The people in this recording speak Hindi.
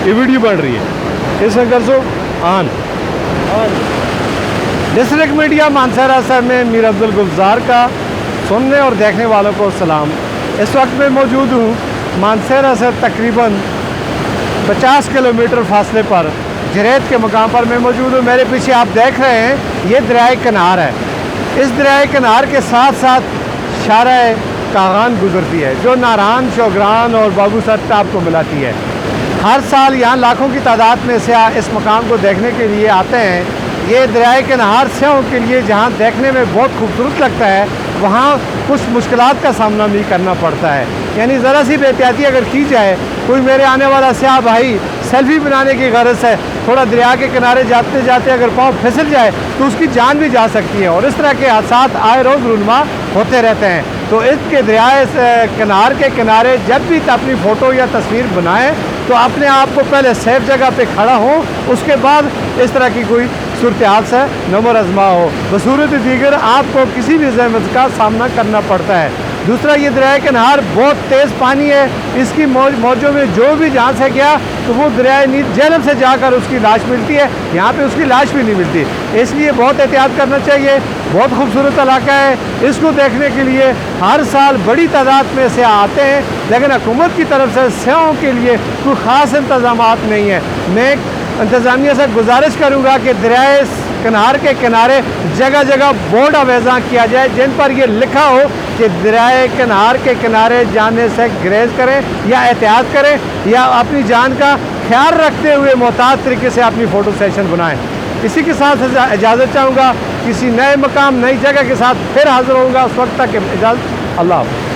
ये वीडियो बन रही है, इसमें कर सो आन। डिस्ट्रिक्ट मीडिया मानसरा शहर में मीर अब्दुल गुलजार का सुनने और देखने वालों को सलाम। इस वक्त मैं मौजूद हूँ मानसरा से तकरीबन 50 किलोमीटर फासले पर जरेद के मकाम पर मैं मौजूद हूँ। मेरे पीछे आप देख रहे हैं ये दरियाए कनार है। इस दरियाए कनार के साथ साथ शारा कागान गुजरती है जो नारान, शोगरान और बाबूसर टाप को मिलाती है। हर साल यहाँ लाखों की तादाद में सयाह इस मकाम को देखने के लिए आते हैं। ये दरियाए कनार सयाहों के लिए जहाँ देखने में बहुत खूबसूरत लगता है, वहाँ कुछ मुश्किलात का सामना भी करना पड़ता है। यानी ज़रा सी बेहतियाती अगर की जाए, कोई मेरे आने वाला सयाह भाई सेल्फी बनाने की गरज से थोड़ा दरिया के किनारे जाते जाते अगर पाँव फिसल जाए तो उसकी जान भी जा सकती है। और इस तरह के हादसात आए रोज़ रुनमा होते रहते हैं। तो इसके दरियाए किनार के किनारे जब भी अपनी फ़ोटो या तस्वीर बनाएं तो अपने आप को पहले सेफ जगह पे खड़ा हो, उसके बाद इस तरह की कोई सूरत हाल से नंबर आजमा हो। बसूरत दीगर आपको किसी भी ज़हमत का सामना करना पड़ता है। दूसरा, ये दरियाए कनार बहुत तेज़ पानी है। इसकी मौजों में जो भी जहाँ से गया तो वो दरियाए नील जहलम से जाकर उसकी लाश मिलती है। यहाँ पे उसकी लाश भी नहीं मिलती, इसलिए बहुत एहतियात करना चाहिए। बहुत खूबसूरत इलाका है, इसको देखने के लिए हर साल बड़ी तादाद में से आते हैं, लेकिन हुकूमत की तरफ से सयाहों के लिए कोई ख़ास इंतज़ाम नहीं है। मैं इंतज़ामिया से गुजारिश करूँगा कि दरियाए कनार के किनारे जगह जगह बोर्ड अवेज़ा किया जाए जिन पर यह लिखा हो कि दरियाए कनार के किनारे जाने से ग्रेज करें या एहतियात करें या अपनी जान का ख्याल रखते हुए मोहतात तरीके से अपनी फ़ोटो सेशन बनाएं। इसी के साथ इजाज़त चाहूँगा। किसी नए मकाम, नई जगह के साथ फिर हाज़िर होऊंगा। उस वक्त तक इजाज़त। अल्लाह हाफ़िज़।